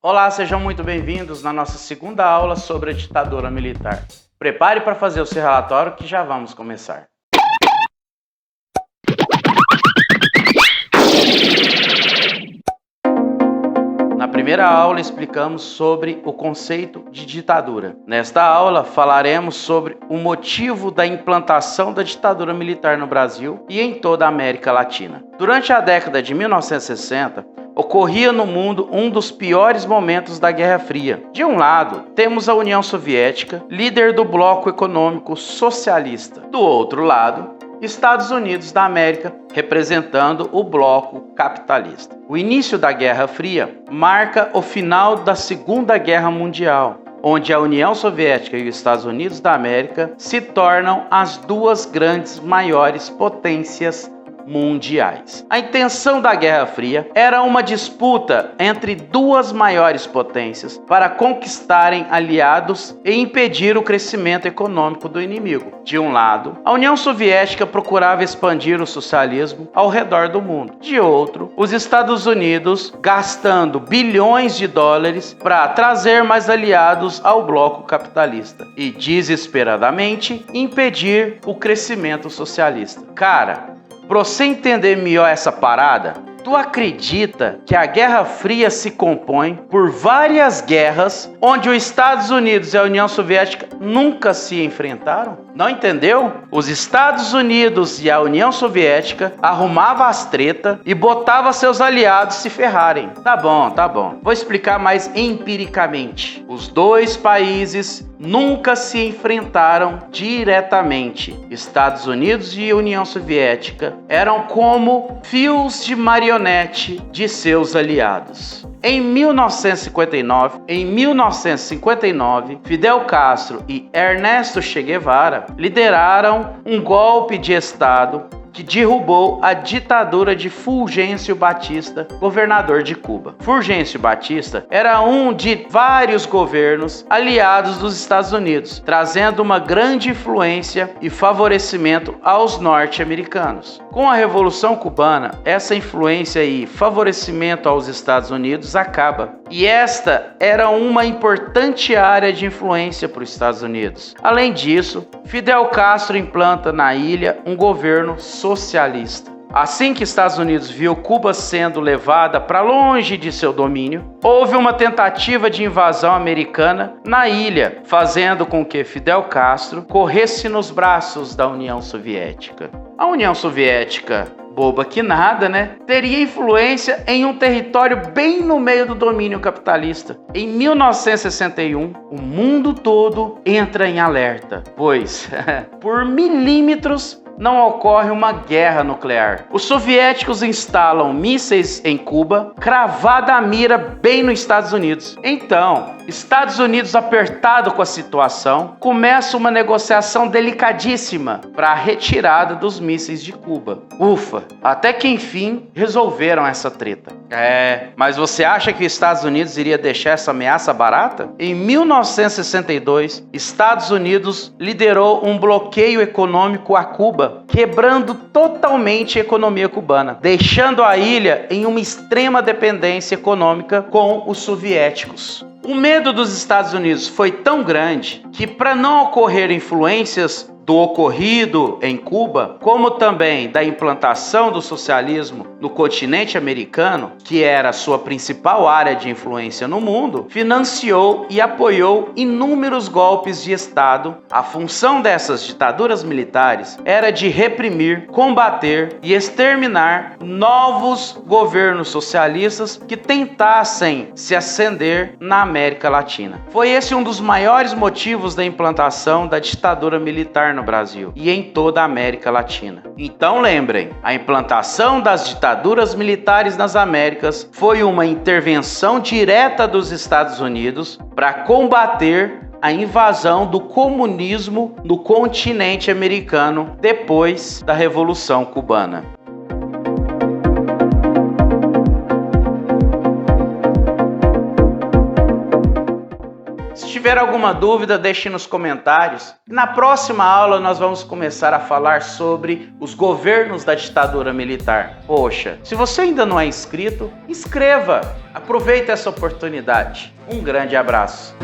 Olá, sejam muito bem-vindos na nossa segunda aula sobre a ditadura militar. Prepare para fazer o seu relatório que já vamos começar. Na primeira aula explicamos sobre o conceito de ditadura. Nesta aula falaremos sobre o motivo da implantação da ditadura militar no Brasil e em toda a América Latina. Durante a década de 1960, ocorria no mundo um dos piores momentos da Guerra Fria. De um lado, temos a União Soviética, líder do bloco econômico socialista. Do outro lado, Estados Unidos da América, representando o bloco capitalista. O início da Guerra Fria marca o final da Segunda Guerra Mundial, onde a União Soviética e os Estados Unidos da América se tornam as duas grandes maiores potências mundiais. A intenção da Guerra Fria era uma disputa entre duas maiores potências para conquistarem aliados e impedir o crescimento econômico do inimigo. De um lado, a União Soviética procurava expandir o socialismo ao redor do mundo. De outro, os Estados Unidos gastando bilhões de dólares para trazer mais aliados ao bloco capitalista e desesperadamente impedir o crescimento socialista. Cara, para você entender melhor essa parada, tu acredita que a Guerra Fria se compõe por várias guerras onde os Estados Unidos e a União Soviética nunca se enfrentaram? Não entendeu? Os Estados Unidos e a União Soviética arrumavam as tretas e botavam seus aliados se ferrarem. Tá bom. Vou explicar mais empiricamente. Os dois países nunca se enfrentaram diretamente. Estados Unidos e União Soviética eram como fios de marionete de seus aliados. Em 1959, Fidel Castro e Ernesto Che Guevara lideraram um golpe de Estado que derrubou a ditadura de Fulgêncio Batista, governador de Cuba. Fulgêncio Batista era um de vários governos aliados dos Estados Unidos, trazendo uma grande influência e favorecimento aos norte-americanos. Com a Revolução Cubana, essa influência e favorecimento aos Estados Unidos acaba. E esta era uma importante área de influência para os Estados Unidos. Além disso, Fidel Castro implanta na ilha um governo socialista. Assim que Estados Unidos viu Cuba sendo levada para longe de seu domínio, houve uma tentativa de invasão americana na ilha, fazendo com que Fidel Castro corresse nos braços da União Soviética. A União Soviética, boba que nada, né? Teria influência em um território bem no meio do domínio capitalista. Em 1961, o mundo todo entra em alerta, pois, por milímetros, não ocorre uma guerra nuclear. Os soviéticos instalam mísseis em Cuba, cravada a mira bem nos Estados Unidos. Então, Estados Unidos, apertado com a situação, começa uma negociação delicadíssima para a retirada dos mísseis de Cuba. Ufa, até que enfim resolveram essa treta. Mas você acha que os Estados Unidos iria deixar essa ameaça barata? Em 1962, Estados Unidos liderou um bloqueio econômico a Cuba, quebrando totalmente a economia cubana, deixando a ilha em uma extrema dependência econômica com os soviéticos. O medo dos Estados Unidos foi tão grande que, para não ocorrer influências do ocorrido em Cuba, como também da implantação do socialismo no continente americano, que era a sua principal área de influência no mundo, financiou e apoiou inúmeros golpes de Estado. A função dessas ditaduras militares era de reprimir, combater e exterminar novos governos socialistas que tentassem se ascender na América Latina. Foi esse um dos maiores motivos da implantação da ditadura militar no Brasil e em toda a América Latina. Então lembrem, a implantação das ditaduras militares nas Américas foi uma intervenção direta dos Estados Unidos para combater a invasão do comunismo no continente americano depois da Revolução Cubana. Se tiver alguma dúvida, deixe nos comentários. E na próxima aula nós vamos começar a falar sobre os governos da ditadura militar. Poxa, se você ainda não é inscrito, inscreva! Aproveite essa oportunidade. Um grande abraço.